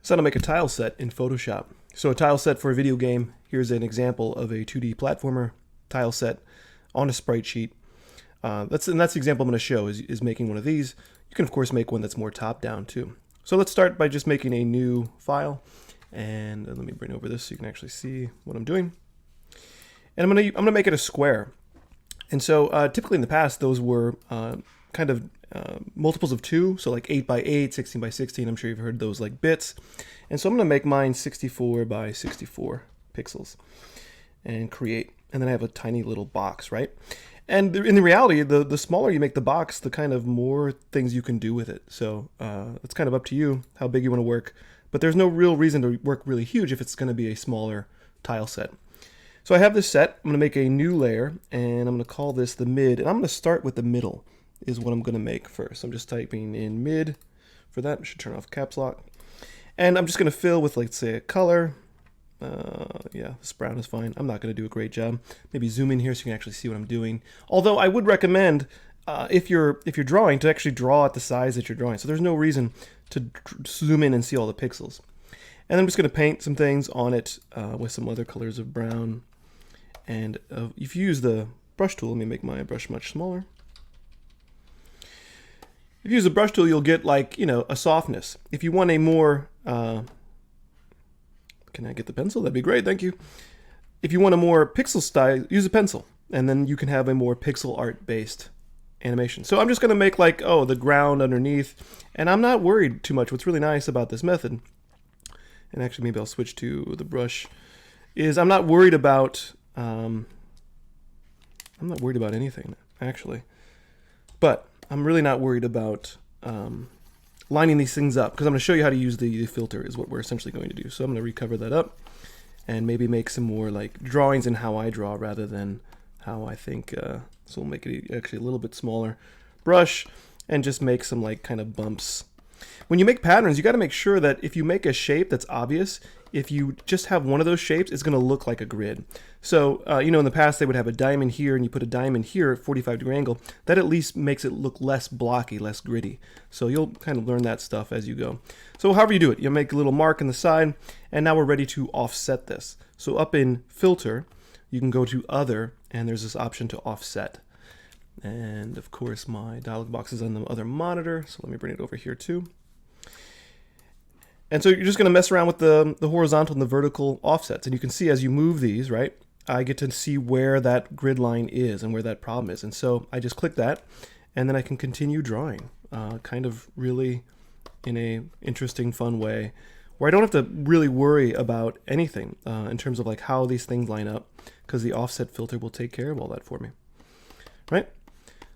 So to make a tile set in Photoshop. So a tile set for a video game, here's an example of a 2D platformer tile set on a sprite sheet. That's the example I'm going to show is making one of these. You can of course make one that's more top down too. So let's start by just making a new file, and let me bring over this so you can actually see what I'm doing. And I'm gonna make it a square. And so typically in the past those were kind of multiples of 2, so like 8 by 8, 16 by 16. I'm sure you've heard those like bits. And so I'm going to make mine 64 by 64 pixels and create. And then I have a tiny little box, right? And in the reality, the smaller you make the box, the kind of more things you can do with it. So it's kind of up to you how big you want to work. But there's no real reason to work really huge if it's going to be a smaller tile set. So I have this set. I'm going to make a new layer, and I'm going to call this the mid. And I'm going to start with the middle is what I'm going to make first. I'm just typing in mid for that. I should turn off caps lock. And I'm just going to fill with, like, say, a color. Yeah, this brown is fine. I'm not going to do a great job. Maybe zoom in here so you can actually see what I'm doing. Although I would recommend, if you're drawing, to actually draw at the size that you're drawing. So there's no reason to zoom in and see all the pixels. And then I'm just going to paint some things on it with some other colors of brown. And if you use the brush tool, let me make my brush much smaller. If you use a brush tool, you'll get, like, you know, a softness. If you want a more, can I get the pencil? That'd be great, thank you. If you want a more pixel style, use a pencil, and then you can have a more pixel art based animation. So I'm just gonna make, like, oh, the ground underneath, and I'm not worried too much. What's really nice about this method, and actually maybe I'll switch to the brush, is I'm not worried about anything, actually. But I'm really not worried about lining these things up, because I'm going to show you how to use the filter is what we're essentially going to do. So I'm going to recover that up and maybe make some more like drawings in how I draw rather than how I think. So we'll make it actually a little bit smaller brush and just make some like kind of bumps. When you make patterns, you got to make sure that if you make a shape that's obvious, if you just have one of those shapes, it's going to look like a grid. So, you know, in the past they would have a diamond here and you put a diamond here at 45-degree angle. That at least makes it look less blocky, less gritty. So you'll kind of learn that stuff as you go. So however you do it, you'll make a little mark in the side, and now we're ready to offset this. So up in Filter, you can go to Other, and there's this option to Offset. And of course my dialog box is on the other monitor, so let me bring it over here too. And so you're just going to mess around with the horizontal and the vertical offsets. And you can see as you move these, right, I get to see where that grid line is and where that problem is. And so I just click that, and then I can continue drawing, kind of really in a interesting, fun way, where I don't have to really worry about anything in terms of like how these things line up, because the offset filter will take care of all that for me, right?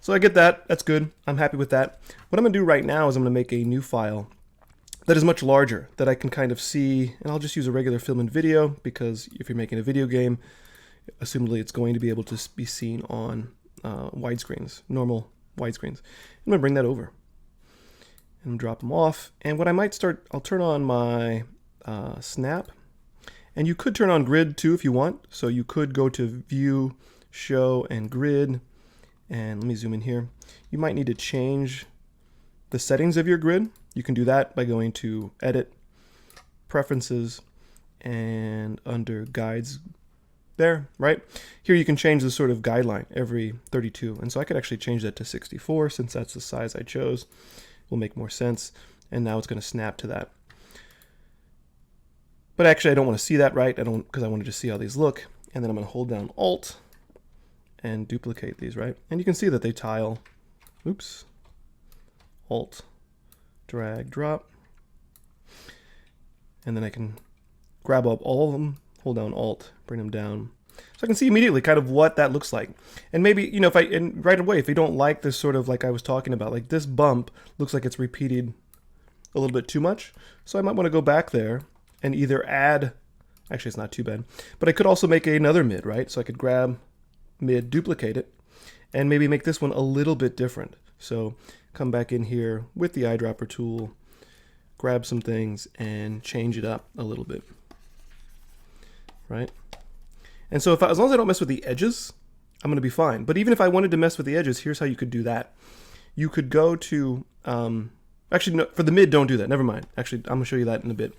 So I get that. That's good. I'm happy with that. What I'm going to do right now is I'm going to make a new file that is much larger, that I can kind of see, and I'll just use a regular film and video, because if you're making a video game, assumably it's going to be able to be seen on widescreens, normal widescreens. I'm going to bring that over and drop them off. And what I might start, I'll turn on my snap, and you could turn on grid too if you want. So you could go to View, Show, and Grid, and let me zoom in here. You might need to change the settings of your grid. You can do that by going to Edit, Preferences, and under Guides there, right? Here you can change the sort of guideline every 32. And so I could actually change that to 64 since that's the size I chose. Will make more sense. And now it's going to snap to that. But actually I don't want to see that, right? Because I want to just see how these look. And then I'm going to hold down Alt and duplicate these, right? And you can see that they tile. Oops. Alt. Drag, drop, and then I can grab up all of them, hold down Alt, bring them down. So I can see immediately kind of what that looks like. And maybe, you know, and right away, if you don't like this sort of like I was talking about, like this bump looks like it's repeated a little bit too much. So I might want to go back there and either add, actually it's not too bad, but I could also make another mid, right? So I could grab mid, duplicate it, and maybe make this one a little bit different. So come back in here with the eyedropper tool, grab some things and change it up a little bit, right? And so as long as I don't mess with the edges, I'm going to be fine. But even if I wanted to mess with the edges, here's how you could do that. You could go to Actually, no, for the mid, don't do that. Never mind. Actually, I'm going to show you that in a bit.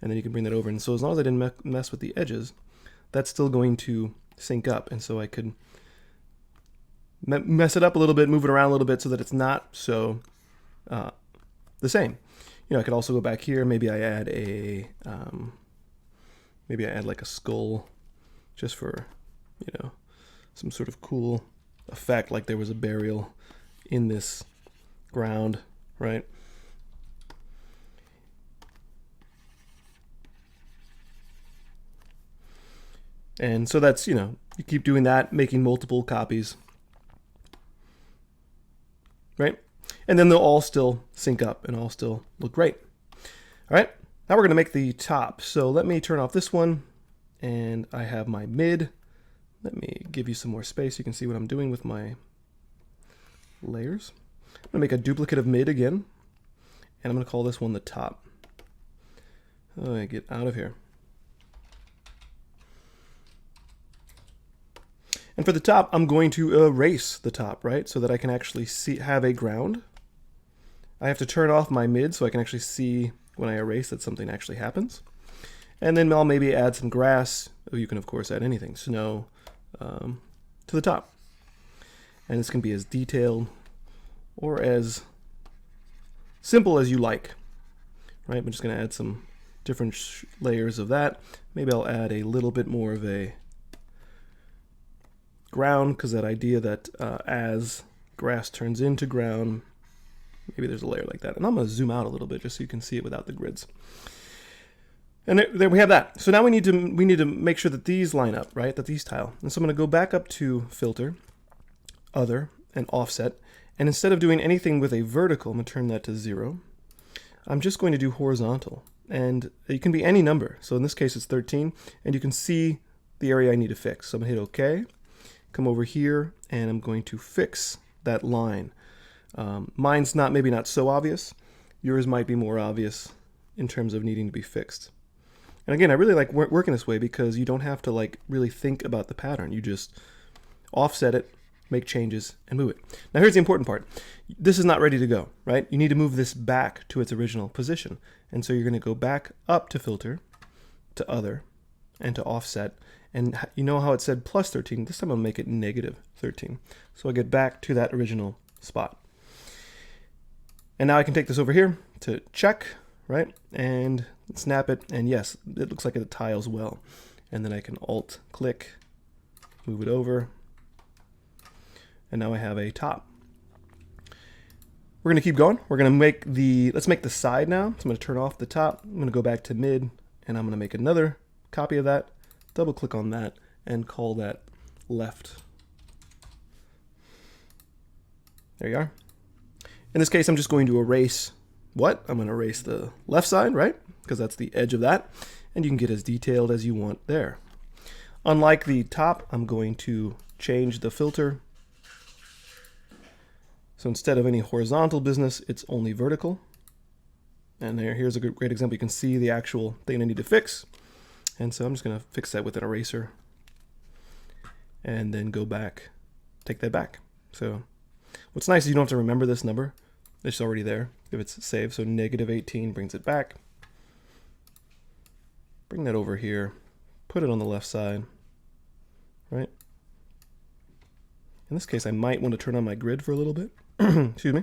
And then you can bring that over. And so as long as I didn't mess with the edges, that's still going to sync up. And so I could mess it up a little bit, move it around a little bit so that it's not so the same. You know, I could also go back here. Maybe I add a, like a skull just for, you know, some sort of cool effect, like there was a burial in this ground, right? And so that's, you know, you keep doing that, making multiple copies, right? And then they'll all still sync up and all still look great. All right, now we're going to make the top. So let me turn off this one, and I have my mid. Let me give you some more space so you can see what I'm doing with my layers. I'm going to make a duplicate of mid again, and I'm going to call this one the top. Oh, I get out of here. And for the top, I'm going to erase the top, right? So that I can actually have a ground. I have to turn off my mid so I can actually see when I erase that something actually happens. And then I'll maybe add some grass. You can, of course, add anything, snow, to the top. And this can be as detailed or as simple as you like, right? I'm just going to add some different layers of that. Maybe I'll add a little bit more of a ground, because that idea that as grass turns into ground, maybe there's a layer like that. And I'm going to zoom out a little bit just so you can see it without the grids. And there we have that. So now we need to make sure that these line up, right? That these tile. And so I'm going to go back up to Filter, Other, and Offset. And instead of doing anything with a vertical, I'm going to turn that to 0. I'm just going to do horizontal. And it can be any number. So in this case, it's 13. And you can see the area I need to fix. So I'm going to hit OK. Come over here, and I'm going to fix that line. Mine's maybe not so obvious. Yours might be more obvious in terms of needing to be fixed. And again, I really like working this way because you don't have to like really think about the pattern. You just offset it, make changes, and move it. Now here's the important part. This is not ready to go, right? You need to move this back to its original position. And so you're going to go back up to Filter, to Other, and to Offset. And you know how it said plus 13? This time I'll make it negative 13. So I get back to that original spot. And now I can take this over here to check, right? And snap it. And yes, it looks like it tiles well. And then I can Alt click, move it over. And now I have a top. We're going to keep going. We're going to let's make the side now. So I'm going to turn off the top. I'm going to go back to mid, and I'm going to make another copy of that. Double click on that and call that left. There you are. In this case, I'm just going to erase what? I'm going to erase the left side, right? Because that's the edge of that. And you can get as detailed as you want there. Unlike the top, I'm going to change the filter. So instead of any horizontal business, it's only vertical. And here's a great example. You can see the actual thing I need to fix. And so I'm just going to fix that with an eraser and then go back, take that back. So what's nice is you don't have to remember this number. It's already there if it's saved. So negative 18 brings it back. Bring that over here, put it on the left side, right? In this case, I might want to turn on my grid for a little bit. Excuse me.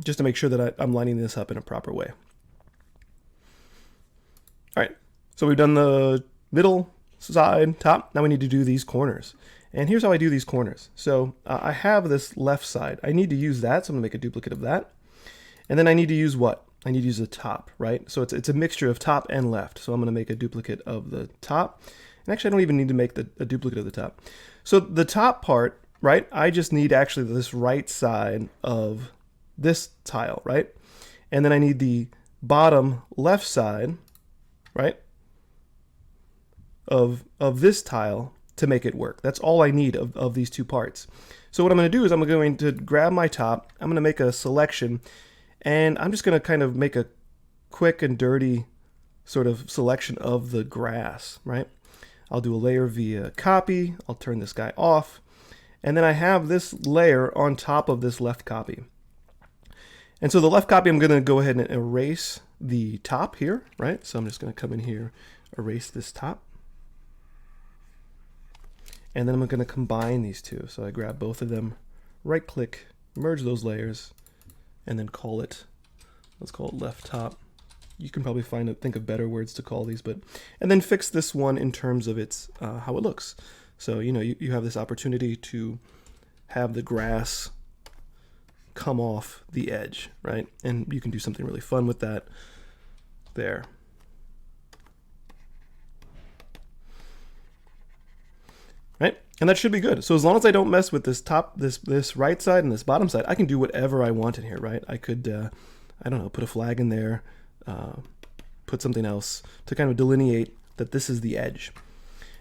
Just to make sure that I'm lining this up in a proper way. All right, so we've done the middle, side, top. Now we need to do these corners. And here's how I do these corners. So I have this left side. I need to use that, so I'm gonna make a duplicate of that. And then I need to use what? I need to use the top, right? So it's a mixture of top and left. So I'm gonna make a duplicate of the top. And actually I don't even need to make a duplicate of the top. So the top part, right? I just need actually this right side of this tile, right? And then I need the bottom left side, right, of this tile to make it work. That's all I need of these two parts. So what I'm going to do is I'm going to grab my top, I'm going to make a selection, and I'm just going to kind of make a quick and dirty sort of selection of the grass, right? I'll do a layer via copy, I'll turn this guy off, and then I have this layer on top of this left copy. And so the left copy, I'm going to go ahead and erase the top here, right? So I'm just going to come in here, erase this top. And then I'm going to combine these two. So I grab both of them, right click, merge those layers, and then call it, let's call it left top. You can probably think of better words to call these, and then fix this one in terms of its how it looks. So, you know, you have this opportunity to have the grass come off the edge, right? And you can do something really fun with that there. Right? And that should be good. So as long as I don't mess with this top, this right side and this bottom side, I can do whatever I want in here, right? I could, I don't know, put a flag in there, put something else to kind of delineate that this is the edge.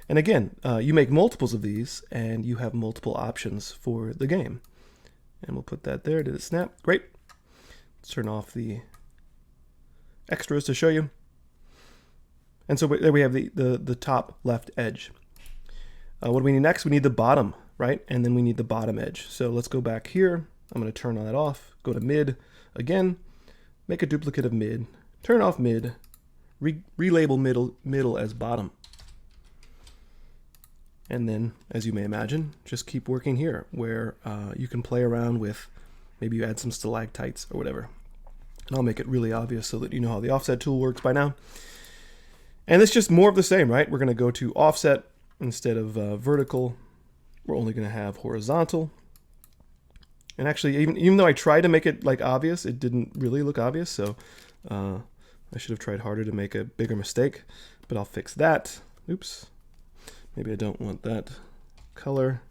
And again, you make multiples of these and you have multiple options for the game. And we'll put that there. Did it snap? Great. Let's turn off the extras to show you. And so there we have the top left edge. What do we need next? We need the bottom, right? And then we need the bottom edge. So let's go back here. I'm going to turn that off. Go to mid again. Make a duplicate of mid. Turn off mid. Relabel middle as bottom. And then, as you may imagine, just keep working here where you can play around with, maybe you add some stalactites or whatever. And I'll make it really obvious so that you know how the offset tool works by now. And it's just more of the same, right? We're going to go to offset instead of vertical. We're only going to have horizontal. And actually, even though I tried to make it like obvious, it didn't really look obvious. So I should have tried harder to make a bigger mistake, but I'll fix that. Oops. Maybe I don't want that color.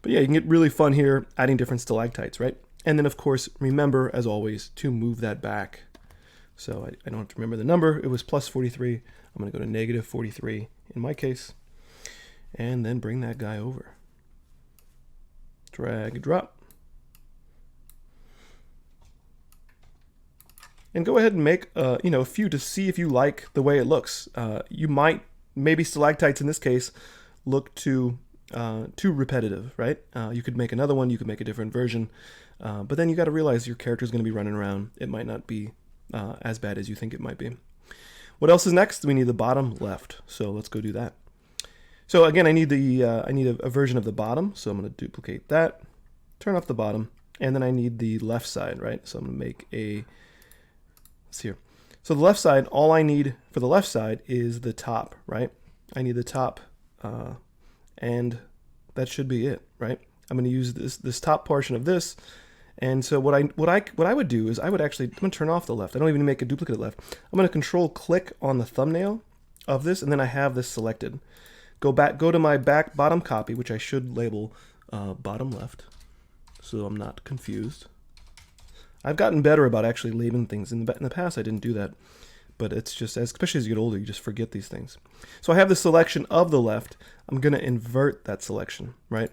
But yeah, you can get really fun here adding different stalactites, right? And then of course, remember as always to move that back. So I don't have to remember the number. It was plus 43. I'm going to go to negative 43 in my case. And then bring that guy over. Drag and drop. And go ahead and make you know, a few to see if you like the way it looks. You might, maybe stalactites in this case, look too repetitive, right? You could make another one, you could make a different version, but then you got to realize your character is going to be running around. It might not be as bad as you think it might be. What else is next? We need the bottom left, so let's go do that. So again, I need a version of the bottom, so I'm going to duplicate that, turn off the bottom, and then I need the left side, right? So I'm going to make a, let's see here. So the left side, all I need for the left side is the top, right? I need the top, and that should be it, right? I'm going to use this top portion of this. And so what I would do is I'm going to turn off the left. I don't even make a duplicate left. I'm going to control click on the thumbnail of this, and then I have this selected. Go to my bottom copy, which I should label bottom left, so I'm not confused. I've gotten better about actually labeling things. In the past, I didn't do that, but it's just, especially as you get older, you just forget these things. So I have the selection of the left. I'm going to invert that selection, right?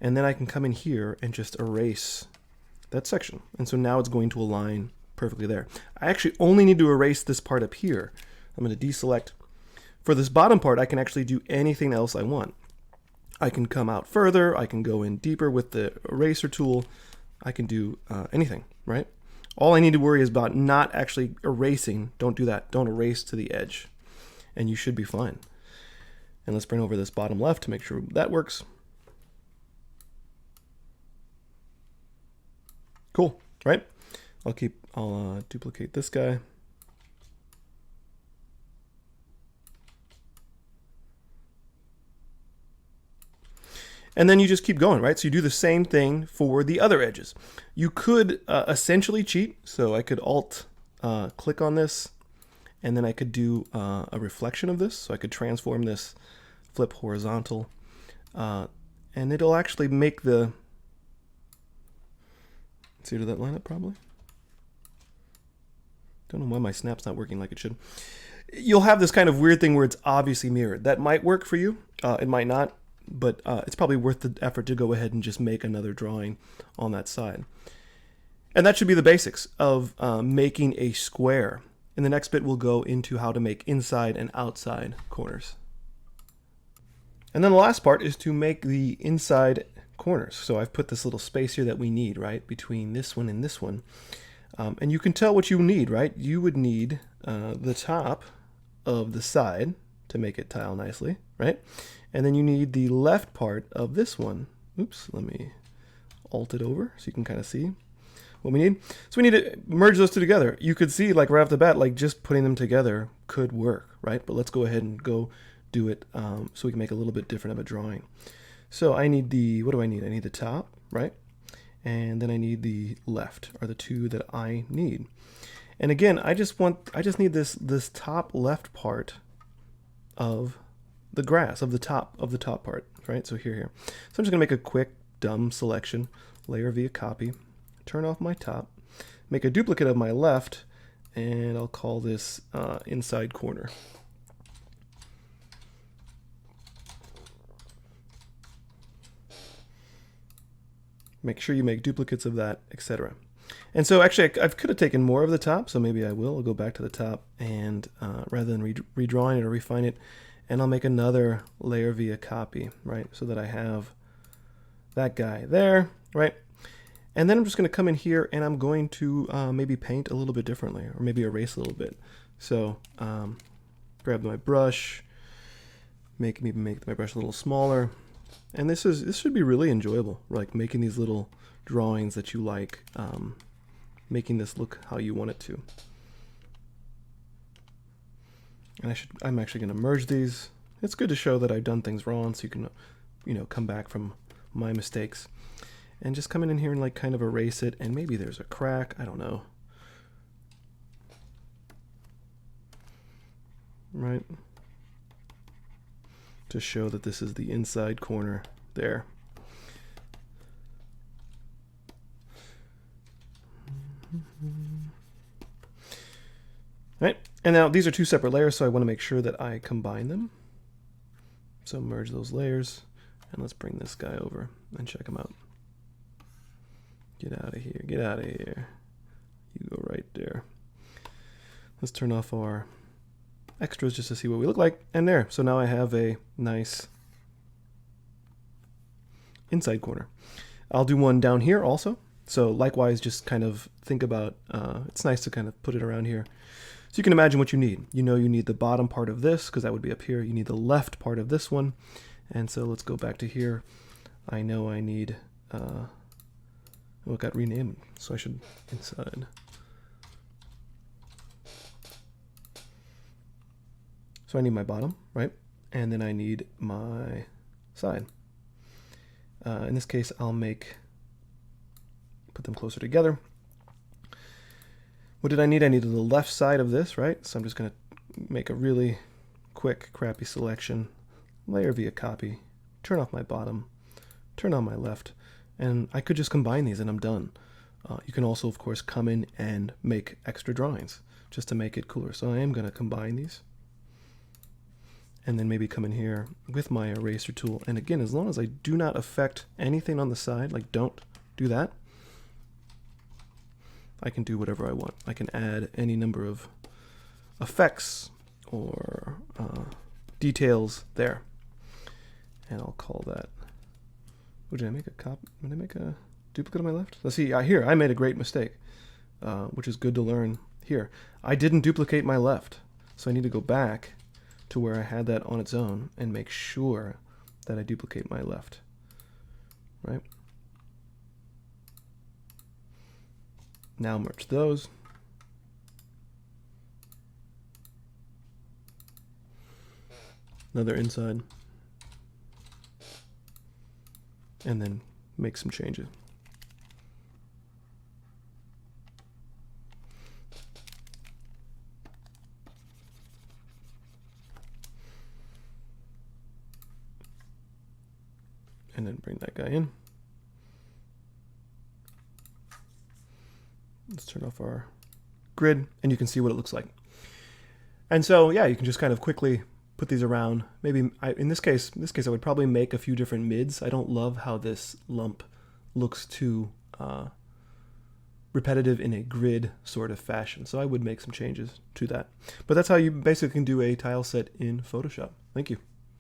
And then I can come in here and just erase that section. And so now it's going to align perfectly there. I actually only need to erase this part up here. I'm going to deselect. For this bottom part, I can actually do anything else I want. I can come out further. I can go in deeper with the eraser tool. I can do anything, right? All I need to worry is about not actually erasing. Don't do that. Don't erase to the edge. And you should be fine. And let's bring over this bottom left to make sure that works. Cool, right? I'll duplicate this guy. And then you just keep going, right? So you do the same thing for the other edges. You could essentially cheat. So I could Alt click on this, and then I could do a reflection of this. So I could transform this, flip horizontal, and it'll actually make the, let's see, did that line up probably? Don't know why my snap's not working like it should. You'll have this kind of weird thing where it's obviously mirrored. That might work for you. It might not. But it's probably worth the effort to go ahead and just make another drawing on that side. And that should be the basics of making a square. In the next bit, we'll go into how to make inside and outside corners. And then the last part is to make the inside corners. So I've put this little space here that we need, right, between this one and this one. And you can tell what you need, right? You would need the top of the side to make it tile nicely, right? And then you need the left part of this one. Oops, let me alt it over so you can kind of see what we need. So we need to merge those two together. You could see, like right off the bat, like just putting them together could work, right? But let's go ahead and go do it so we can make a little bit different of a drawing. So I need the, what do I need? I need the top, right? And then I need the left, are the two that I need. And again, I just need this top left part of the grass, of the top part, right? So here. So I'm just gonna make a quick dumb selection, layer via copy, turn off my top, make a duplicate of my left, and I'll call this inside corner. Make sure you make duplicates of that, etc. And so actually I could have taken more of the top, so maybe I will. I'll go back to the top and rather than redrawing it or refine it, and I'll make another layer via copy, right? So that I have that guy there, right? And then I'm just going to come in here and I'm going to maybe paint a little bit differently, or maybe erase a little bit. So grab my brush, make my brush a little smaller. And this should be really enjoyable, like making these little drawings that you like, making this look how you want it to. And I'm actually going to merge these. It's good to show that I've done things wrong, so you can, come back from my mistakes. And just come in here and like kind of erase it, and maybe there's a crack, I don't know. Right? To show that this is the inside corner there. Right, and now these are two separate layers, so I want to make sure that I combine them. So merge those layers, and let's bring this guy over and check him out. Get out of here, get out of here. You go right there. Let's turn off our extras just to see what we look like, and there. So now I have a nice inside corner. I'll do one down here also. So likewise, just kind of think about, it's nice to kind of put it around here. So you can imagine what you need. You need the bottom part of this, because that would be up here. You need the left part of this one. And so let's go back to here. I know I need, oh, it got renamed, so I should inside. So I need my bottom, right? And then I need my side. In this case, I'll put them closer together. What did I need? I needed the left side of this, right? So I'm just going to make a really quick, crappy selection, layer via copy, turn off my bottom, turn on my left, and I could just combine these and I'm done. You can also, of course, come in and make extra drawings just to make it cooler. So I am going to combine these. And then maybe come in here with my eraser tool. And again, as long as I do not affect anything on the side, like don't do that, I can do whatever I want. I can add any number of effects or details there. And I'll call that, what did I make a copy? Did I make a duplicate of my left? Let's see, here, I made a great mistake, which is good to learn here. I didn't duplicate my left, so I need to go back to where I had that on its own and make sure that I duplicate my left, right? Now merge those. Another inside. And then make some changes. And then bring that guy in. Let's turn off our grid, and you can see what it looks like. And so, yeah, you can just kind of quickly put these around. Maybe in this case, I would probably make a few different mids. I don't love how this lump looks too repetitive in a grid sort of fashion. So I would make some changes to that. But that's how you basically can do a tile set in Photoshop. Thank you.